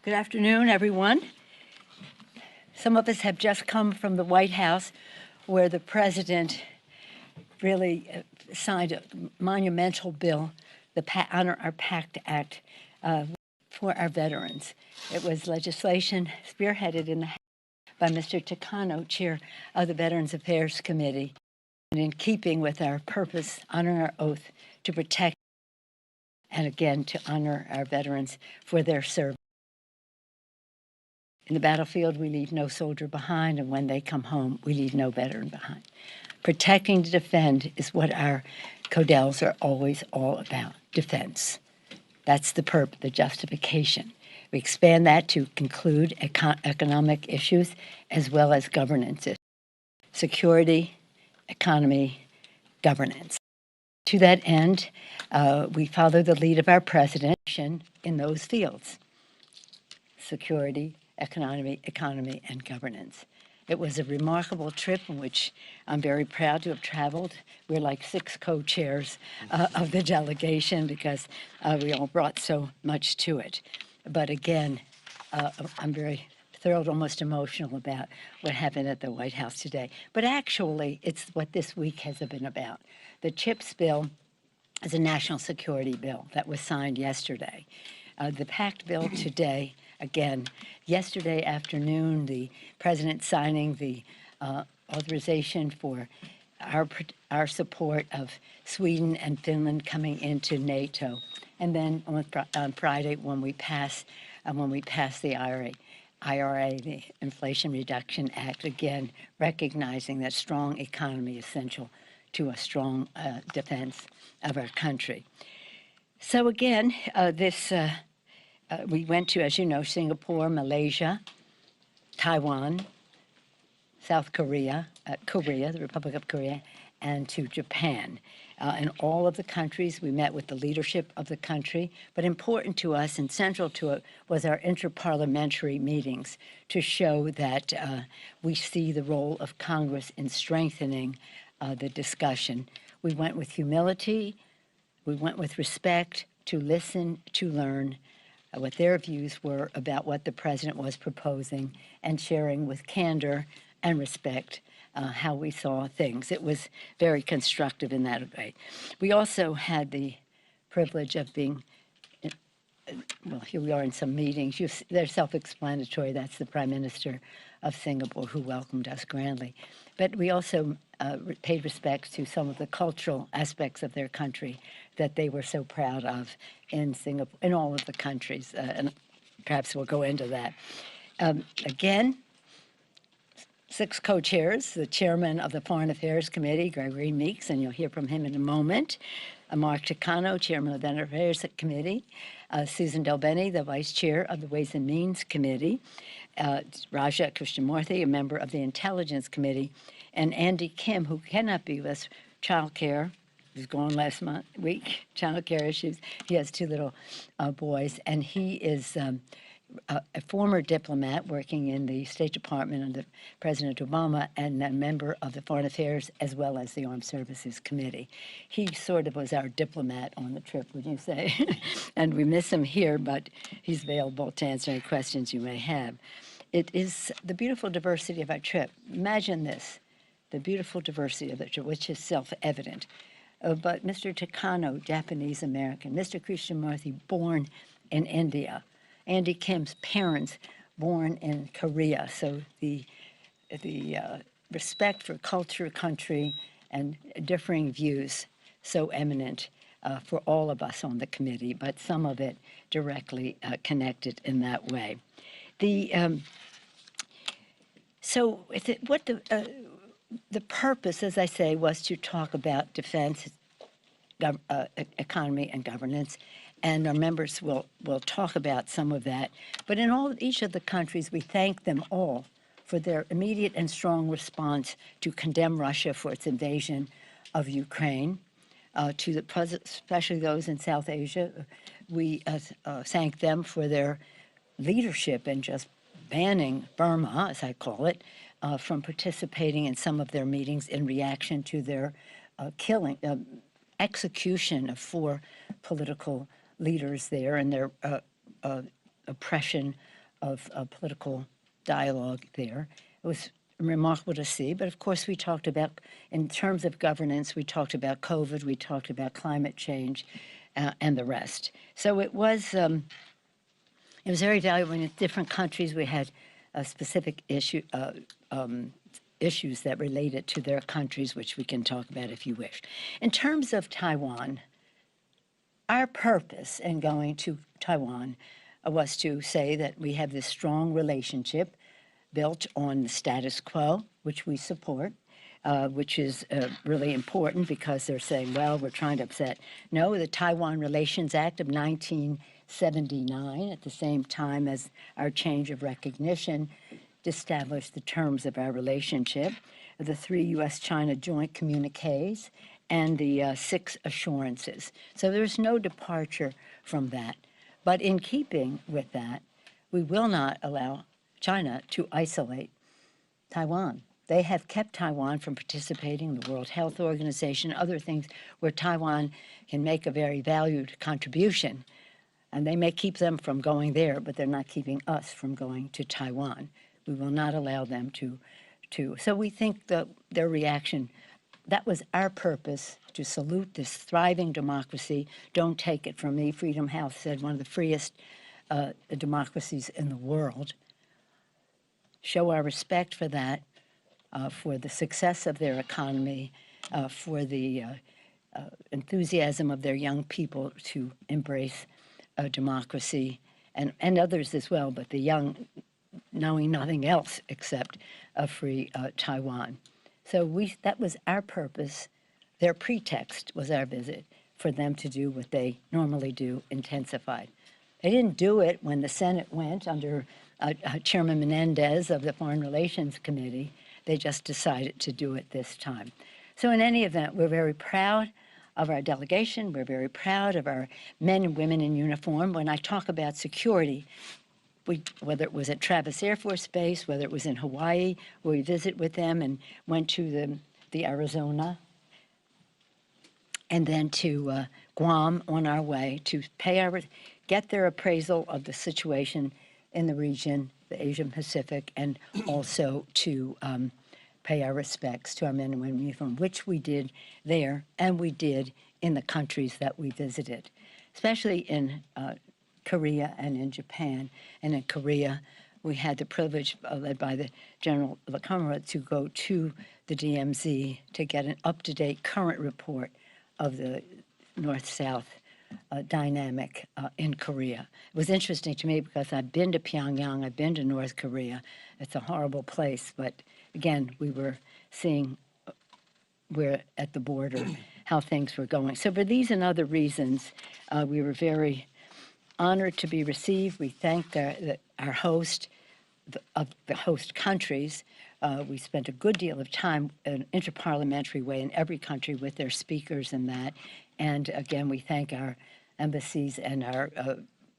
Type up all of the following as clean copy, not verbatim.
Good afternoon, everyone. Some of us have just come from the White House, where the president really signed a monumental bill, the Honor Our PACT Act, for our veterans. It was legislation spearheaded in the House by Mr. Takano, chair of the Veterans Affairs Committee, and in keeping with our purpose, honor our oath to protect and again to honor our veterans for their service. In the battlefield, we leave no soldier behind, and when they come home, we leave no veteran behind. Protecting to defend is what our codels are always all about, defense. That's the purpose, the justification. We expand that to include economic issues as well as governance issues. Security, economy, governance. To that end, we follow the lead of our president in those fields: security, economy, and governance. It was a remarkable trip in which I'm very proud to have traveled. We're like 6 co-chairs of the delegation because we all brought so much to it. But again, I'm very thrilled, almost emotional about what happened at the White House today. But actually, it's what this week has been about. The CHIPS bill is a national security bill that was signed yesterday. The PACT bill today, again, yesterday afternoon, the president signing the authorization for our support of Sweden and Finland coming into NATO, and then on Friday when we pass the IRA, the Inflation Reduction Act, again recognizing that strong economy is essential to a strong defense of our country. So again, we went to, as you know, Singapore, Malaysia, Taiwan, South Korea, the Republic of Korea, and to Japan. In all of the countries, we met with the leadership of the country, but important to us and central to it was our interparliamentary meetings to show that we see the role of Congress in strengthening the discussion. We went with humility, we went with respect to listen, to learn what their views were about what the president was proposing, and sharing with candor and respect how we saw things. It was very constructive in that way. We also had the privilege of being, well, here we are in some meetings. They're self-explanatory. That's the Prime Minister of Singapore who welcomed us grandly. But we also paid respects to some of the cultural aspects of their country that they were so proud of in Singapore, in all of the countries, and perhaps we'll go into that. Again, 6 co-chairs, the chairman of the Foreign Affairs Committee, Gregory Meeks, and you'll hear from him in a moment, Mark Takano, chairman of the Veterans Affairs Committee, Susan Delbeni, the vice chair of the Ways and Means Committee, Raja Krishnamoorthi, a member of the Intelligence Committee, and Andy Kim, who cannot be with us, child care. He was gone last week, child care issues. He has 2 little boys, and he is a former diplomat working in the State Department under President Obama and a member of the Foreign Affairs as well as the Armed Services Committee. He sort of was our diplomat on the trip, would you say? And we miss him here, but he's available to answer any questions you may have. It is the beautiful diversity of our trip. Imagine this, the beautiful diversity of the trip, which is self-evident. But Mr. Takano, Japanese-American, Mr. Krishnamoorthi, born in India, Andy Kim's parents born in Korea, so the respect for culture, country, and differing views so eminent for all of us on the committee, but some of it directly connected in that way. The purpose, as I say, was to talk about defense, economy, and governance. And our members will talk about some of that. But in each of the countries, we thank them all for their immediate and strong response to condemn Russia for its invasion of Ukraine, especially those in South Asia. We thank them for their leadership in just banning Burma, as I call it, from participating in some of their meetings in reaction to their execution of 4 political leaders there and their oppression of political dialogue there. It was remarkable to see, but of course we talked about, in terms of governance, we talked about COVID, we talked about climate change, and the rest. So it was very valuable. In different countries, we had specific issues that related to their countries, which we can talk about if you wish. In terms of Taiwan, our purpose in going to Taiwan was to say that we have this strong relationship built on the status quo, which we support, which is really important because they're saying, well, we're trying to upset. No, the Taiwan Relations Act of 1979, at the same time as our change of recognition, established the terms of our relationship, the 3 U.S.-China joint communiques, and the 6 assurances. So there's no departure from that. But in keeping with that, we will not allow China to isolate Taiwan. They have kept Taiwan from participating in the World Health Organization, other things where Taiwan can make a very valued contribution. And they may keep them from going there, but they're not keeping us from going to Taiwan. We will not allow them to. So we think that their reaction, that was our purpose, to salute this thriving democracy. Don't take it from me. Freedom House said one of the freest democracies in the world. Show our respect for that, for the success of their economy, for the enthusiasm of their young people to embrace democracy, and others as well, but the young knowing nothing else except a free Taiwan. So that was our purpose. Their pretext was our visit, for them to do what they normally do, intensified. They didn't do it when the Senate went under Chairman Menendez of the Foreign Relations Committee. They just decided to do it this time. So in any event, we're very proud of our delegation. We're very proud of our men and women in uniform. When I talk about security, whether it was at Travis Air Force Base, whether it was in Hawaii, where we visit with them and went to the Arizona, and then to Guam on our way to get their appraisal of the situation in the region, the Asian Pacific, and also to pay our respects to our men and women in uniform, which we did there, and we did in the countries that we visited, especially in Korea and in Japan. And in Korea, we had the privilege, led by the General Lakamura, to go to the DMZ to get an up-to-date current report of the North-South dynamic in Korea. It was interesting to me because I've been to Pyongyang, I've been to North Korea. It's a horrible place, but again, we were seeing where at the border how things were going. So for these and other reasons, we were very honored to be received. We thanked our host of the host countries. We spent a good deal of time in an interparliamentary way in every country with their speakers and that. And again, we thank our embassies and our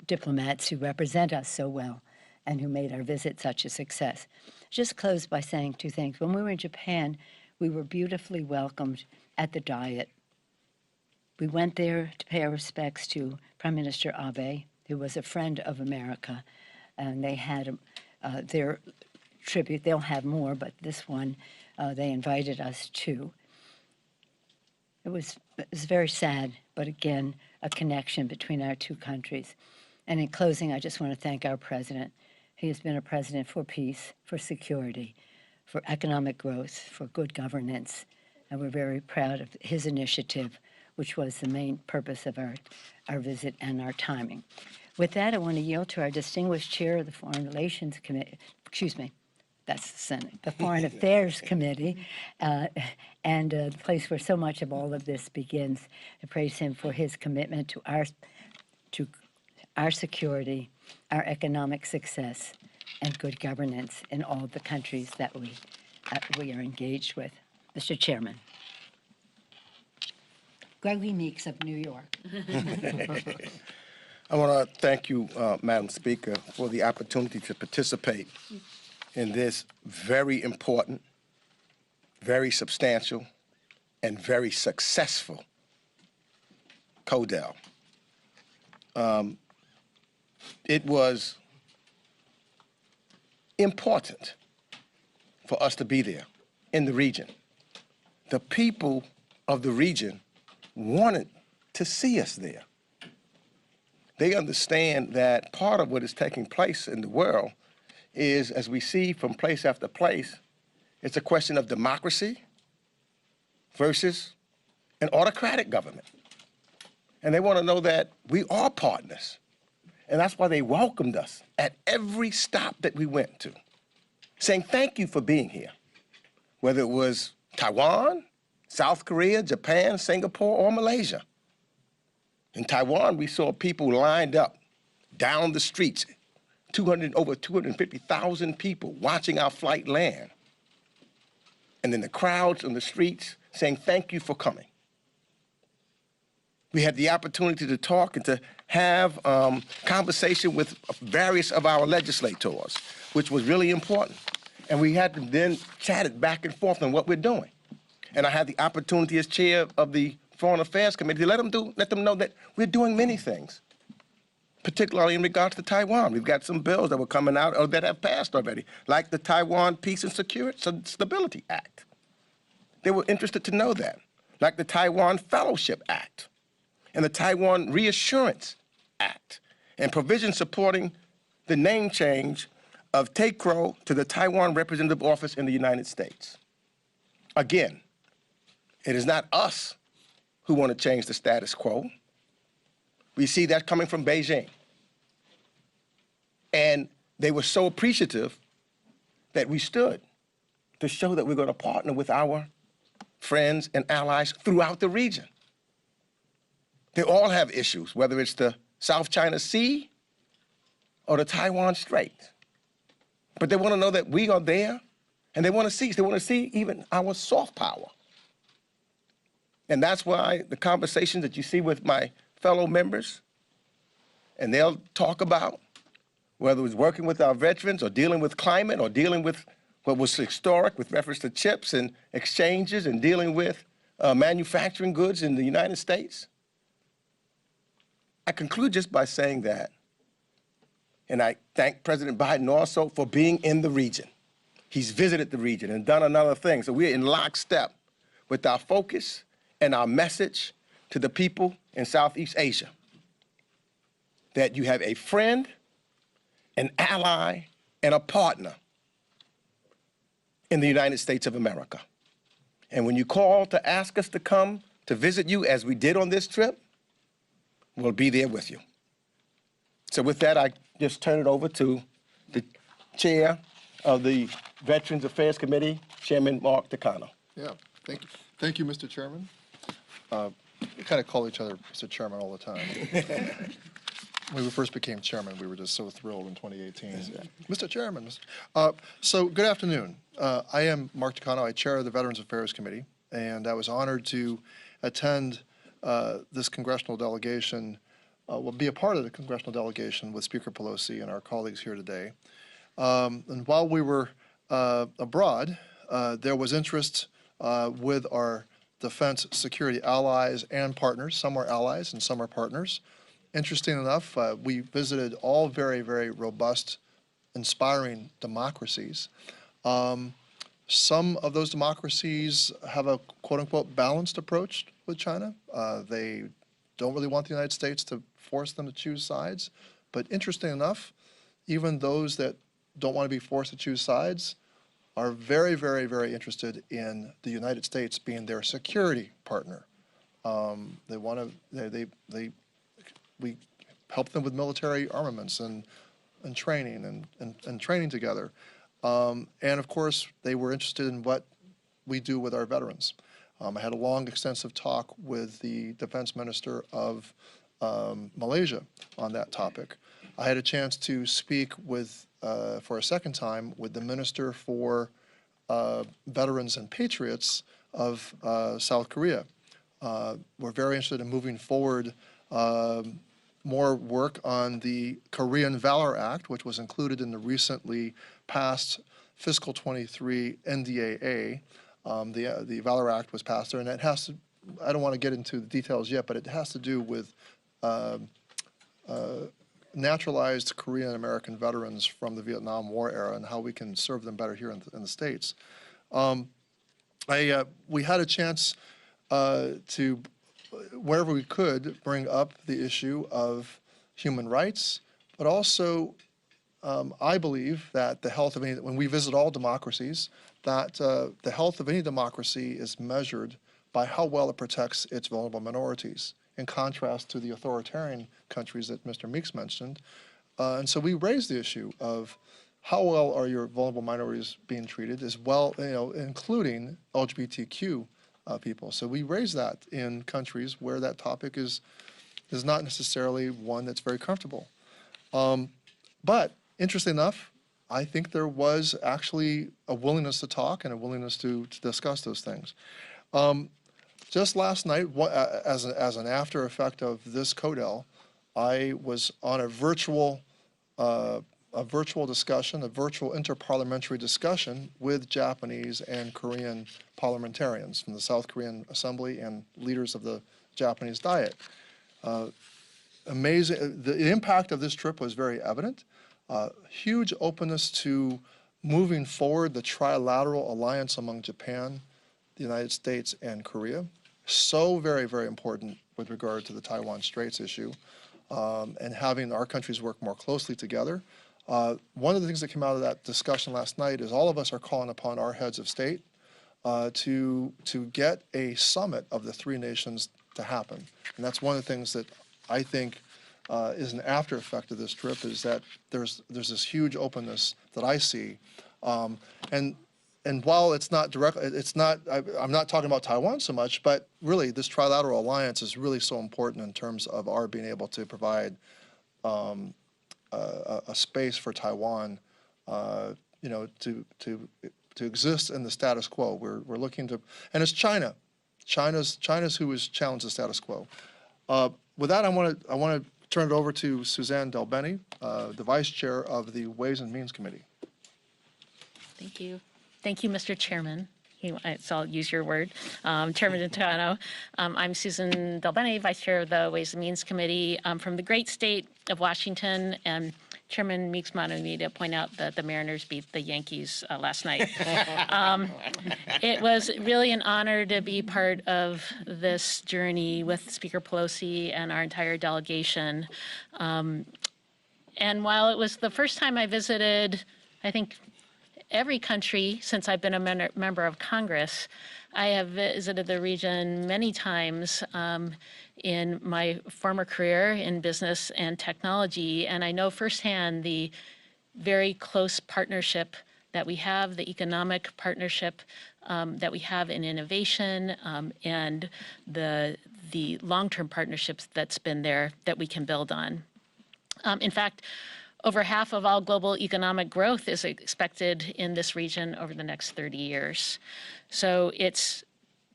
diplomats who represent us so well and who made our visit such a success. Just close by saying 2 things. When we were in Japan, we were beautifully welcomed at the Diet. We went there to pay our respects to Prime Minister Abe, who was a friend of America, and they had their tribute. They'll have more, but this one they invited us to. It was very sad, but again, a connection between our 2 countries. And in closing, I just want to thank our president. He has been a president for peace, for security, for economic growth, for good governance, and we're very proud of his initiative, which was the main purpose of our visit and our timing. With that, I want to yield to our distinguished chair of the Foreign Relations Committee, that's the Senate, the Foreign Affairs Committee, and the place where so much of all of this begins. To praise him for his commitment to our security, our economic success, and good governance in all of the countries that we are engaged with. Mr. Chairman. Gregory Meeks of New York. I want to thank you, Madam Speaker, for the opportunity to participate in this very important, very substantial, and very successful CODEL. It was important for us to be there in the region. The people of the region wanted to see us there. They understand that part of what is taking place in the world is, as we see from place after place, it's a question of democracy versus an autocratic government. And they want to know that we are partners. And that's why they welcomed us at every stop that we went to, saying thank you for being here, whether it was Taiwan, South Korea, Japan, Singapore, or Malaysia. In Taiwan, we saw people lined up down the streets, over 250,000 people watching our flight land. And then the crowds on the streets saying, thank you for coming. We had the opportunity to talk and to have conversation with various of our legislators, which was really important. And we had to then chat it back and forth on what we're doing. And I had the opportunity as chair of the Foreign Affairs Committee to let them know that we're doing many things, particularly in regards to Taiwan. We've got some bills that were coming out or that have passed already, like the Taiwan Peace and Stability Act. They were interested to know that, like the Taiwan Fellowship Act and the Taiwan Reassurance Act, and provisions supporting the name change of TACRO to the Taiwan Representative Office in the United States. Again, it is not us who want to change the status quo. We see that coming from Beijing. And they were so appreciative that we stood to show that we're going to partner with our friends and allies throughout the region. They all have issues, whether it's the South China Sea or the Taiwan Strait. But they want to know that we are there, and they want to see even our soft power. And that's why the conversations that you see with my fellow members, and they'll talk about whether it's working with our veterans or dealing with climate or dealing with what was historic with reference to chips and exchanges and dealing with manufacturing goods in the United States. I conclude just by saying that, and I thank President Biden also for being in the region. He's visited the region and done another thing. So we're in lockstep with our focus and our message to the people in Southeast Asia, that you have a friend, an ally, and a partner in the United States of America. And when you call to ask us to come to visit you, as we did on this trip, we'll be there with you. So with that, I just turn it over to the chair of the Veterans Affairs Committee, Chairman Mark Takano. Yeah, thank you. Thank you, Mr. Chairman. We kind of call each other Mr. Chairman all the time. When we first became chairman, we were just so thrilled in 2018. Mr. Chairman. So good afternoon. I am Mark Takano. I chair the Veterans Affairs Committee, and I was honored to attend this congressional delegation, will be a part of the congressional delegation with Speaker Pelosi and our colleagues here today. And while we were abroad, there was interest with our defense security allies and partners. Some are allies and some are partners. Interesting enough, we visited all very, very robust, inspiring democracies. Some of those democracies have a quote-unquote balanced approach with China. They don't really want the United States to force them to choose sides. But interesting enough, even those that don't want to be forced to choose sides are very, very, very interested in the United States being their security partner. They want to, we help them with military armaments and training and training together. And of course, they were interested in what we do with our veterans. I had a long, extensive talk with the defense minister of Malaysia on that topic. I had a chance to speak with, for a second time, with the Minister for Veterans and Patriots of South Korea. We're very interested in moving forward more work on the Korean Valor Act, which was included in the recently passed fiscal 23 NDAA. The Valor Act was passed there, and it has to, I don't want to get into the details yet, but it has to do with naturalized Korean American veterans from the Vietnam War era and how we can serve them better here in the States. We had a chance to, wherever we could, bring up the issue of human rights, but also I believe that the health of any, when we visit all democracies, that the health of any democracy is measured by how well it protects its vulnerable minorities, in contrast to the authoritarian countries that Mr. Meeks mentioned. And so we raised the issue of how well are your vulnerable minorities being treated, as well, including LGBTQ people. So we raised that in countries where that topic is not necessarily one that's very comfortable. But interesting enough, I think there was actually a willingness to talk and a willingness to discuss those things. Just last night, as an after effect of this CODEL, I was on a virtual discussion, a virtual interparliamentary discussion with Japanese and Korean parliamentarians from the South Korean Assembly and leaders of the Japanese Diet. Amazing. The impact of this trip was very evident. Huge openness to moving forward the trilateral alliance among Japan, the United States, and Korea. So very, very important with regard to the Taiwan Straits issue, and having our countries work more closely together. One of the things that came out of that discussion last night is all of us are calling upon our heads of state to get a summit of the three nations to happen. And that's one of the things that I think is an after effect of this trip, is that there's this huge openness that I see. And while it's not direct, I'm not talking about Taiwan so much, but really this trilateral alliance is really so important in terms of our being able to provide a space for Taiwan, to exist in the status quo. We're looking to, and it's China's who has challenged the status quo. With that, I want to turn it over to Suzanne Delbene, the Vice Chair of the Ways and Means Committee. Thank you. Thank you, Mr. Chairman. So I'll use your word, Chairman Napolitano. I'm Susan Delbene, Vice Chair of the Ways and Means Committee from the great state of Washington. And Chairman Meeks wanted me to point out that the Mariners beat the Yankees last night. It was really an honor to be part of this journey with Speaker Pelosi and our entire delegation. And while it was the first time I visited, I think, every country since I've been a member of Congress, I have visited the region many times in my former career in business and technology, and I know firsthand the very close partnership that we have, the economic partnership that we have in innovation, and the long-term partnerships that's been there that we can build on. In fact, over half of all global economic growth is expected in this region over the next 30 years. So it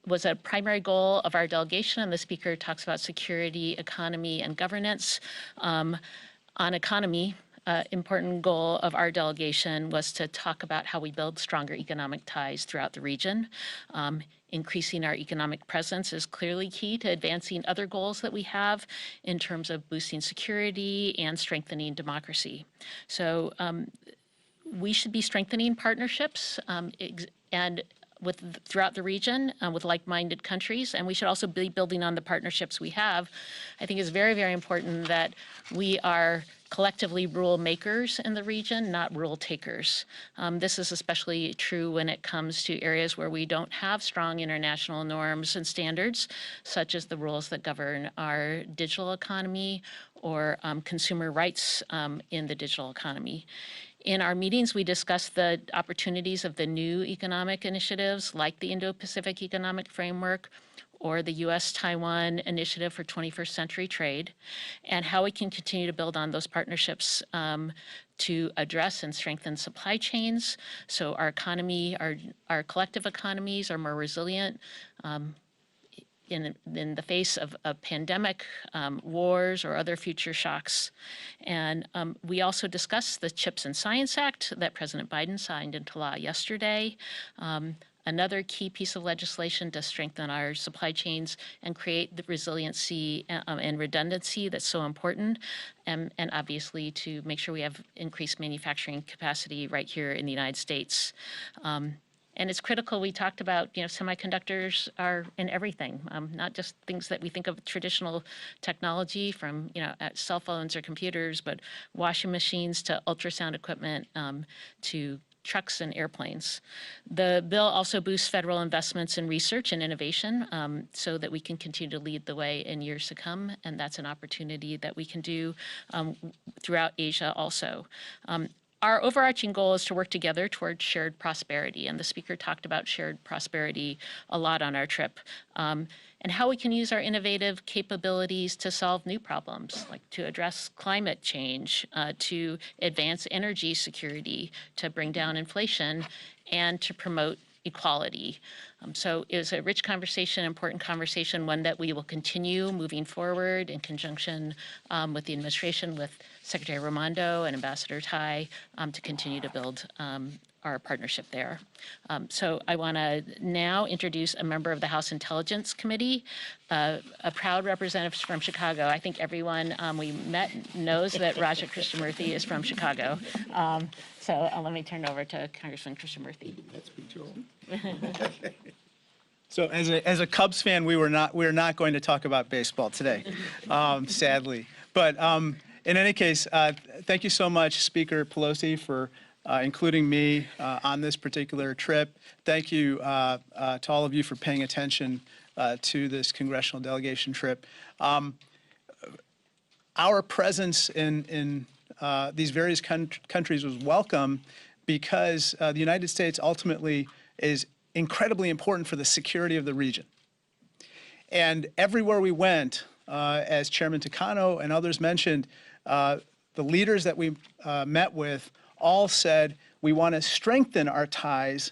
was a primary goal of our delegation, and the speaker talks about security, economy, and governance. On economy, important goal of our delegation was to talk about how we build stronger economic ties throughout the region. Increasing our economic presence is clearly key to advancing other goals that we have in terms of boosting security and strengthening democracy. So we should be strengthening partnerships and throughout the region with like-minded countries, and we should also be building on the partnerships we have. I think it's very, very important that we are collectively rule makers in the region, not rule takers. This is especially true when it comes to areas where we don't have strong international norms and standards, such as the rules that govern our digital economy or consumer rights in the digital economy. In our meetings, we discussed the opportunities of the new economic initiatives like the Indo-Pacific Economic Framework or the U.S.-Taiwan Initiative for 21st Century Trade, and how we can continue to build on those partnerships to address and strengthen supply chains so our economy, our collective economies are more resilient in the face of a pandemic, wars, or other future shocks. And we also discussed the CHIPS and Science Act that President Biden signed into law yesterday. another key piece of legislation to strengthen our supply chains and create the resiliency and redundancy that's so important, and obviously to make sure we have increased manufacturing capacity right here in the United States. And it's critical. We talked about, semiconductors are in everything, not just things that we think of traditional technology from, cell phones or computers, but washing machines to ultrasound equipment to trucks and airplanes. The bill also boosts federal investments in research and innovation so that we can continue to lead the way in years to come. And that's an opportunity that we can do throughout Asia also. Our overarching goal is to work together towards shared prosperity, and the speaker talked about shared prosperity a lot on our trip, and how we can use our innovative capabilities to solve new problems, like to address climate change, to advance energy security, to bring down inflation, and to promote equality. So it was a rich conversation, important conversation, one that we will continue moving forward in conjunction with the administration, with Secretary Raimondo and Ambassador Tai to continue to build our partnership there. So I want to now introduce a member of the House Intelligence Committee, a proud representative from Chicago. I think everyone we met knows that Raja Krishnamoorthi is from Chicago. So let me turn it over to Congressman Krishnamoorthi. That's me too. So as a Cubs fan, we're not going to talk about baseball today, sadly. But in any case, thank you so much, Speaker Pelosi, for including me on this particular trip. Thank you to all of you for paying attention to this congressional delegation trip. Our presence in these various countries was welcome because the United States ultimately is incredibly important for the security of the region. And everywhere we went, as Chairman Takano and others mentioned, the leaders that we met with all said, we want to strengthen our ties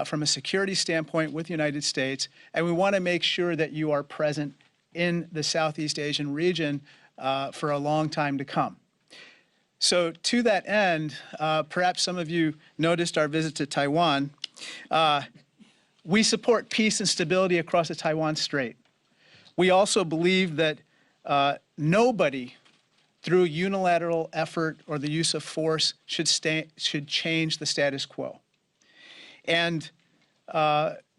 from a security standpoint with the United States, and we want to make sure that you are present in the Southeast Asian region for a long time to come. So to that end, perhaps some of you noticed our visit to Taiwan. We support peace and stability across the Taiwan Strait. We also believe that nobody, through unilateral effort or the use of force, should change the status quo. And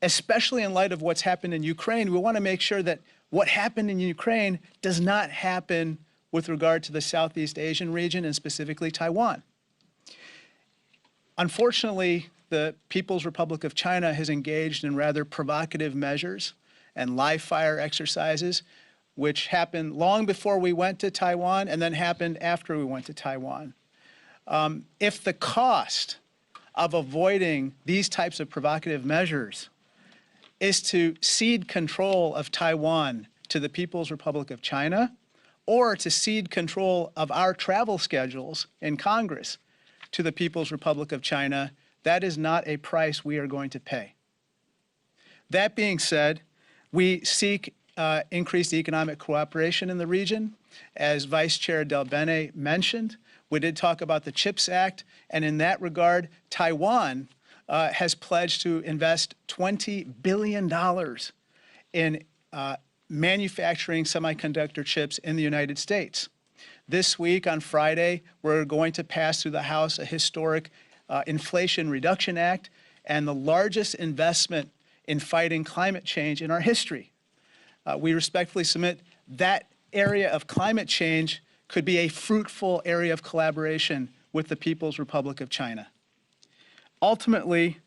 especially in light of what's happened in Ukraine, we want to make sure that what happened in Ukraine does not happen with regard to the Southeast Asian region and specifically Taiwan. Unfortunately, the People's Republic of China has engaged in rather provocative measures and live fire exercises, which happened long before we went to Taiwan and then happened after we went to Taiwan. If the cost of avoiding these types of provocative measures is to cede control of Taiwan to the People's Republic of China, or to cede control of our travel schedules in Congress to the People's Republic of China, that is not a price we are going to pay. That being said, we seek increased economic cooperation in the region. As Vice Chair Del Bene mentioned, we did talk about the CHIPS Act, and in that regard, Taiwan has pledged to invest $20 billion in manufacturing semiconductor chips in the United States. This week, on Friday, we're going to pass through the House a historic Inflation Reduction Act and the largest investment in fighting climate change in our history. We respectfully submit that area of climate change could be a fruitful area of collaboration with the People's Republic of China. Ultimately,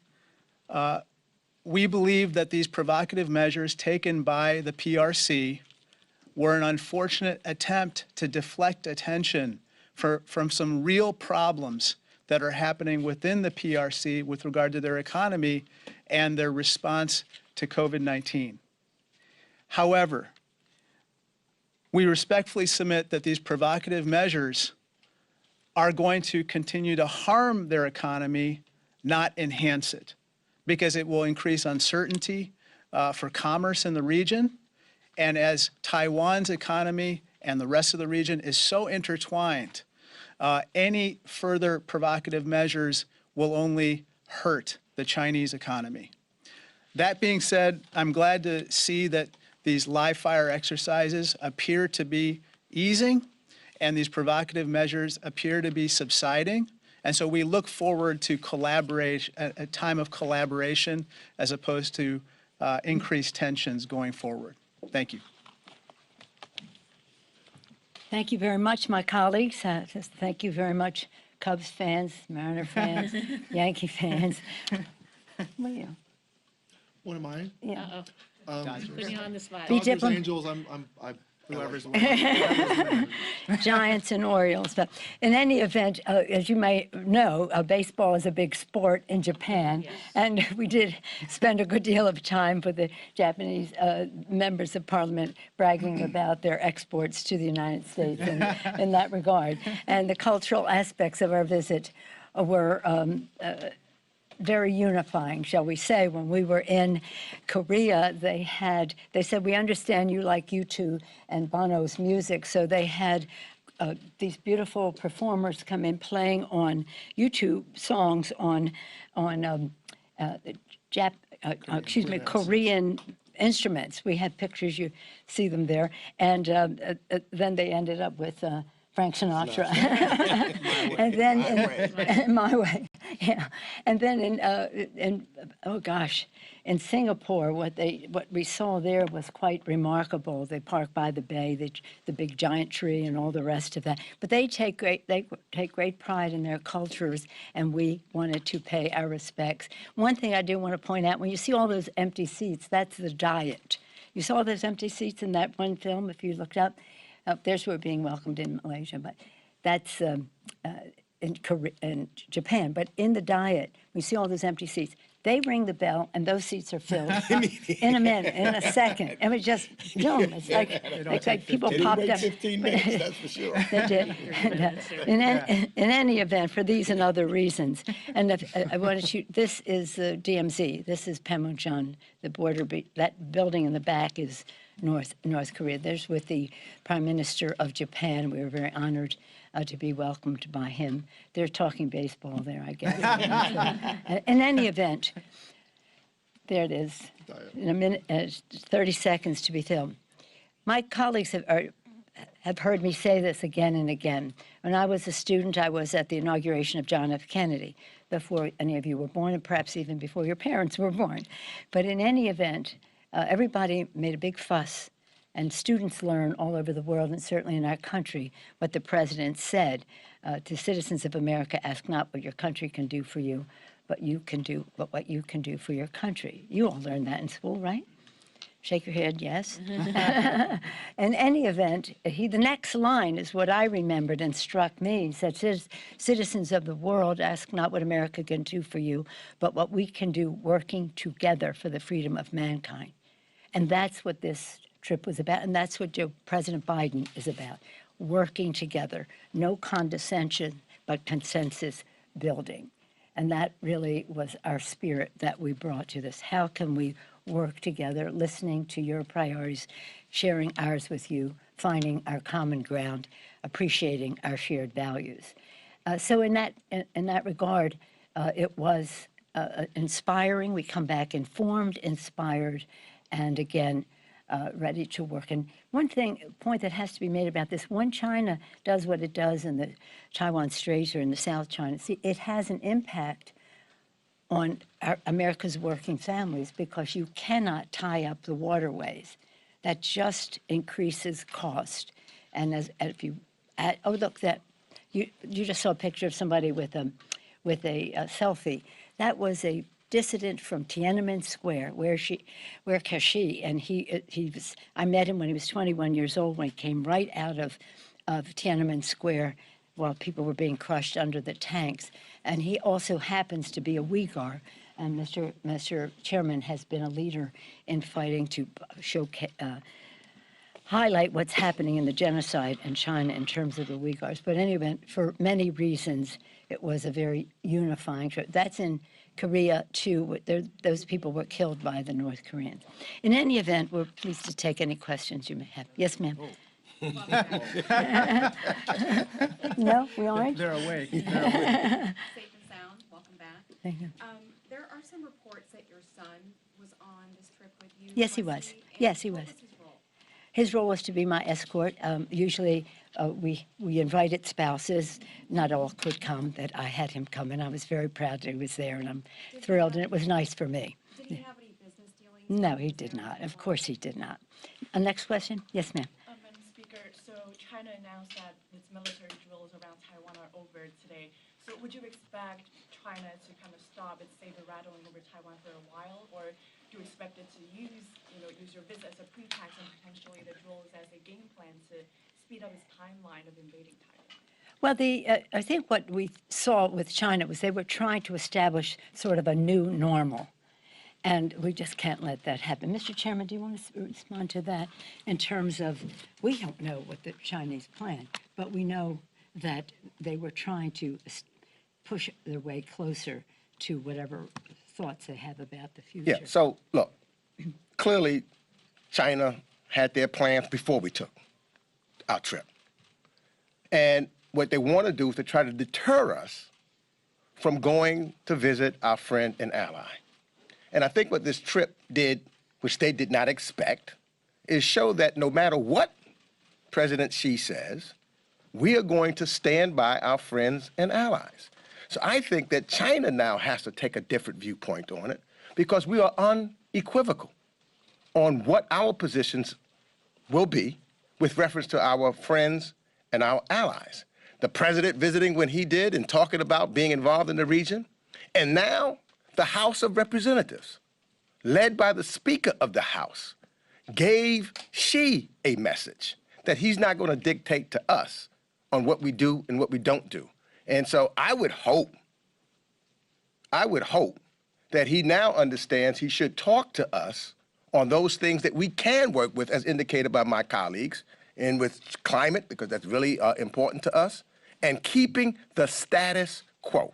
we believe that these provocative measures taken by the PRC were an unfortunate attempt to deflect attention from some real problems that are happening within the PRC with regard to their economy and their response to COVID-19. However, we respectfully submit that these provocative measures are going to continue to harm their economy, not enhance it, because it will increase uncertainty for commerce in the region. And as Taiwan's economy and the rest of the region is so intertwined, any further provocative measures will only hurt the Chinese economy. That being said, I'm glad to see that these live fire exercises appear to be easing and these provocative measures appear to be subsiding. And so we look forward to a time of collaboration as opposed to increased tensions going forward. Thank you. Thank you very much, my colleagues. Thank you very much, Cubs fans, Mariner fans, Yankee fans. What are you? What am I? Yeah. Putting you on the spot. Be Dodgers, diplomat. Angels, Whoever's Giants and Orioles. But in any event, as you may know, baseball is a big sport in Japan. And we did spend a good deal of time with the Japanese members of parliament bragging about their exports to the United States in that regard. And the cultural aspects of our visit were very unifying, shall we say. When we were in Korea, they said, we understand you like U2 and Bono's music, so they had these beautiful performers come in playing on YouTube songs on Korean instruments. We had pictures, you see them there, and then they ended up with Frank Sinatra, and then My Way, yeah, and then in oh gosh, in Singapore, what we saw there was quite remarkable. They park by the bay, the big giant tree, and all the rest of that. But they take great pride in their cultures, and we wanted to pay our respects. One thing I do want to point out: when you see all those empty seats, that's the Diet. You saw those empty seats in that one film. If you looked up. There's where we're being welcomed in Malaysia, but that's in Japan. But in the Diet, we see all those empty seats. They ring the bell, and those seats are filled in a minute, in a second. And it's just, boom. It's like people popped up. 15 minutes, that's for sure. They did. And, in any event, for these and other reasons, and I wanted you, this is the DMZ. This is Panmunjom, the border. That building in the back is North Korea. There's with the Prime Minister of Japan. We were very honored to be welcomed by him. They're talking baseball there, I guess. In any event, there it is. In a minute, 30 seconds to be filmed. My colleagues have heard me say this again and again. When I was a student, I was at the inauguration of John F. Kennedy, before any of you were born, and perhaps even before your parents were born. But in any event, everybody made a big fuss, and students learn all over the world, and certainly in our country, what the president said to citizens of America: ask not what your country can do for you, but what you can do for your country. You all learned that in school, right? Shake your head, yes. In any event, the next line is what I remembered and struck me. He said, citizens of the world, ask not what America can do for you, but what we can do working together for the freedom of mankind. And that's what this trip was about, and that's what President Biden is about, working together. No condescension, but consensus building. And that really was our spirit that we brought to this. How can we work together, listening to your priorities, sharing ours with you, finding our common ground, appreciating our shared values? So in that regard, it was inspiring. We come back informed, inspired, and again, ready to work. And one point that has to be made about this: when China does what it does in the Taiwan Straits or in the South China Sea, it has an impact on America's working families, because you cannot tie up the waterways. That just increases cost. And if you add, oh look, that you just saw a picture of somebody with a selfie. That was a dissident from Tiananmen Square, where Kashi, and I met him when he was 21 years old, when he came right out of Tiananmen Square while people were being crushed under the tanks. And he also happens to be a Uyghur, and Mr. Chairman has been a leader in fighting to highlight what's happening in the genocide in China in terms of the Uyghurs. But anyway, for many reasons, it was a very unifying trip. That's in Korea, too. Those people were killed by the North Koreans. In any event, we're pleased to take any questions you may have. Yes, ma'am. No, we aren't? They're awake. Safe and sound. Welcome back. Thank you. There are some reports that your son was on Yes, he was. Yes, he was. His role was to be my escort. Usually, we invited spouses. Not all could come. That I had him come, and I was very proud that he was there, and I'm thrilled, and it was nice for me. Did he have any business dealings? No, he did not. Of course, he did not. Next question. Yes, ma'am. Madam Speaker, so China announced that its military drills around Taiwan are over today. So would you expect China to kind of stop its saber rattling over Taiwan for a while, or do you expect it to use your visit as a pretext and potentially the drills as a game plan to speed up its timeline of invading Taiwan? Well, I think what we saw with China was they were trying to establish sort of a new normal. And we just can't let that happen. Mr. Chairman, do you want to respond to that in terms of, we don't know what the Chinese plan, but we know that they were trying to push their way closer to whatever thoughts they have about the future. Yeah, so look, clearly China had their plans before we took our trip. And what they want to do is to try to deter us from going to visit our friend and ally. And I think what this trip did, which they did not expect, is show that no matter what President Xi says, we are going to stand by our friends and allies. So I think that China now has to take a different viewpoint on it because we are unequivocal on what our positions will be with reference to our friends and our allies. The president visiting when he did and talking about being involved in the region, and now the House of Representatives, led by the Speaker of the House, gave Xi a message that he's not going to dictate to us on what we do and what we don't do. And so I would hope that he now understands he should talk to us on those things that we can work with, as indicated by my colleagues, and with climate, because that's really important to us, and keeping the status quo.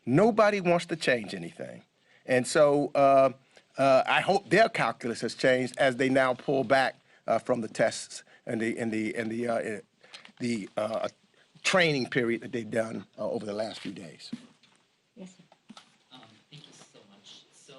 Nobody wants to change anything. And so I hope their calculus has changed as they now pull back from the tests and the training period that they've done over the last few days. Yes, sir. Thank you so much. So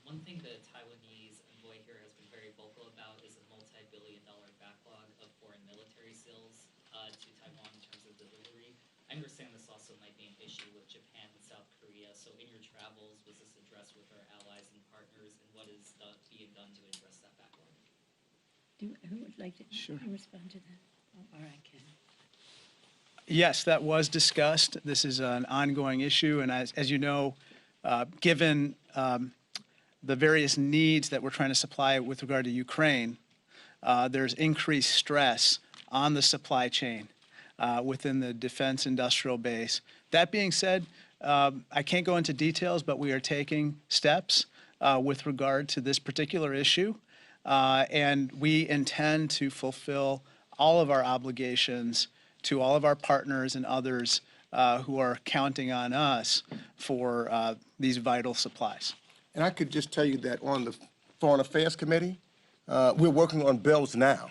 one thing the Taiwanese envoy here has been very vocal about is a multi-billion-dollar backlog of foreign military sales to Taiwan in terms of delivery. I understand this also might be an issue with Japan and South Korea. So in your travels, was this addressed with our allies and partners, and what is being done to address that backlog? Who would like to Sure. respond to that? All right, Ken. Yes, that was discussed. This is an ongoing issue, and as you know, given the various needs that we're trying to supply with regard to Ukraine, there's increased stress on the supply chain within the defense industrial base. That being said, I can't go into details, but we are taking steps with regard to this particular issue, and we intend to fulfill all of our obligations to all of our partners and others who are counting on us for these vital supplies. And I could just tell you that on the Foreign Affairs Committee, we're working on bills now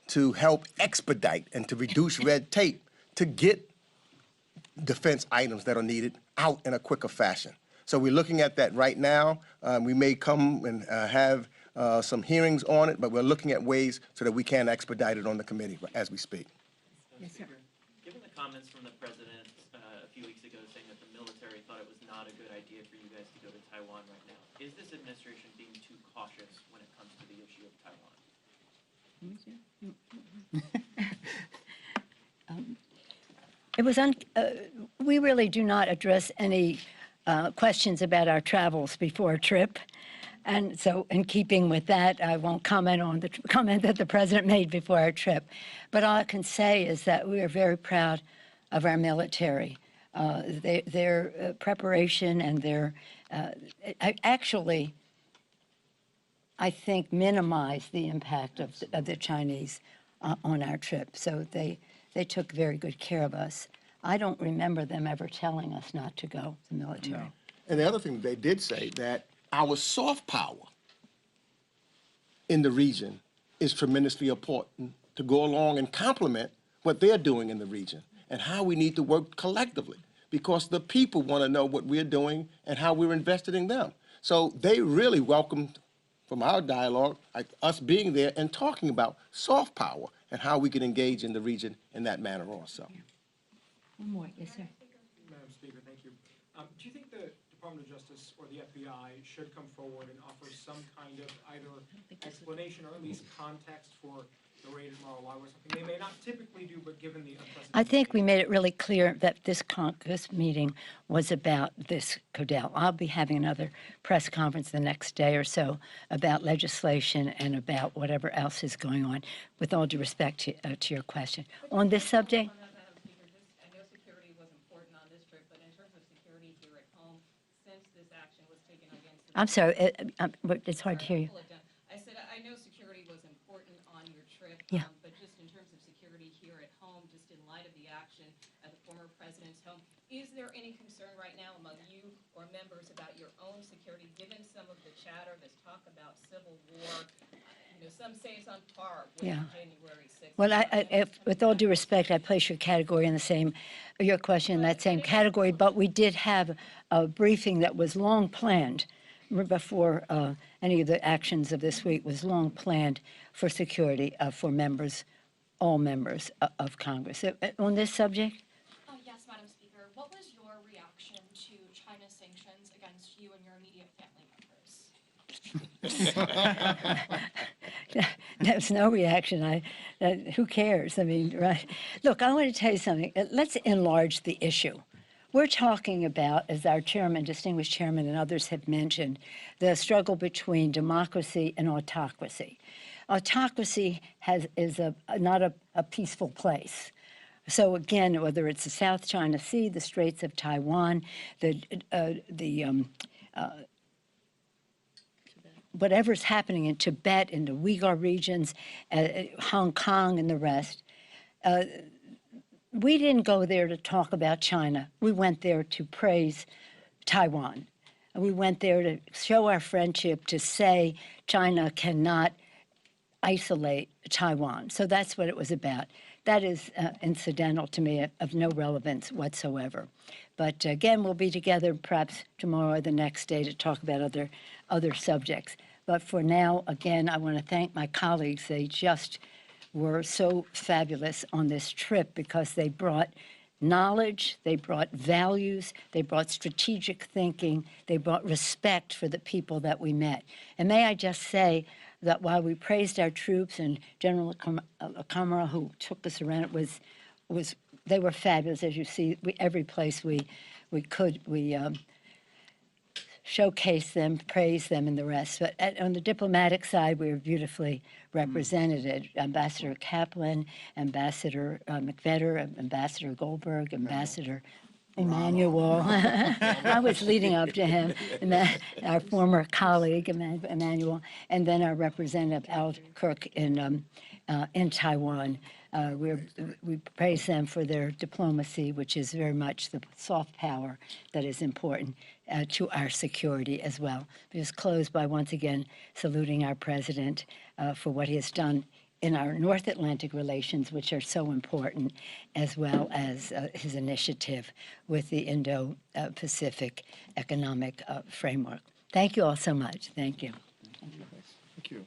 to help expedite and to reduce red tape to get defense items that are needed out in a quicker fashion. So we're looking at that right now. We may come and have some hearings on it, but we're looking at ways so that we can expedite it on the committee as we speak. Yes, sir. Given the comments from the president a few weeks ago saying that the military thought it was not a good idea for you guys to go to Taiwan right now, is this administration being too cautious when it comes to the issue of Taiwan? We really do not address any questions about our travels before a trip. And so in keeping with that, I won't comment on the comment that the president made before our trip. But all I can say is that we are very proud of our military. Their preparation and their actually, I think, minimized the impact of the Chinese on our trip. So they took very good care of us. I don't remember them ever telling us not to go, the military. No. And the other thing they did say that our soft power in the region is tremendously important to go along and complement what they're doing in the region and how we need to work collectively because the people want to know what we're doing and how we're invested in them. So they really welcomed from our dialogue, us being there and talking about soft power and how we can engage in the region in that manner also. One more, yes, sir. Madam Speaker, thank you. Do you think the Department of Justice or the FBI should come forward and offer some kind of either explanation or at least context for the raid at Mar-a-Lago or something they may not typically do, but given the unprecedented... I think we made it really clear that this meeting was about this, Codell. I'll be having another press conference the next day or so about legislation and about whatever else is going on, with all due respect to your question. On this subject? Madam Speaker, I know security was important on this trip, but in terms of security here at home, since this action was taken against... I'm sorry, it's hard to hear you. I said, I know security was important on your trip, Yeah. but just in terms of security here at home, just in light of the action at the former president's home, is there any concern right now among you or members about your own security, given some of the chatter, this talk about civil war? Some say it's on par with January 6th. Well, with all due respect, I place your category in the same, your question in that same category, but we did have a briefing that was long planned before any of the actions of this week was long planned for security for members, all members of Congress. On this subject? Yes, Madam Speaker. What was your reaction to China's sanctions against you and your immediate family members? There's no reaction. Who cares? I mean, right? Look, I want to tell you something. Let's enlarge the issue. We're talking about, as our chairman, distinguished chairman, and others have mentioned, the struggle between democracy and autocracy. Autocracy is not a peaceful place. So again, whether it's the South China Sea, the Straits of Taiwan, whatever's happening in Tibet, in the Uyghur regions, Hong Kong, and the rest. We didn't go there to talk about China. We went there to praise Taiwan. We went there to show our friendship, to say China cannot isolate Taiwan. So that's what it was about. That is incidental to me, of no relevance whatsoever. But again, we'll be together perhaps tomorrow or the next day to talk about other subjects. But for now, again, I want to thank my colleagues. They just were so fabulous on this trip because they brought knowledge, they brought values, they brought strategic thinking, they brought respect for the people that we met. And may I just say that while we praised our troops and General Kamara, who took us around, they were fabulous. As you see, every place we could, showcase them, praise them, and the rest. But on the diplomatic side, we were beautifully represented. Ambassador Kaplan, Ambassador McVetter, Ambassador Goldberg, Ambassador Emmanuel. I was leading up to him, and our former colleague, Emmanuel, and then our representative, Al Kirk, in Taiwan. We praise them for their diplomacy, which is very much the soft power that is important to our security as well. We just close by once again saluting our president for what he has done in our North Atlantic relations, which are so important, as well as his initiative with the Indo-Pacific Economic Framework. Thank you all so much. Thank you. Thank you.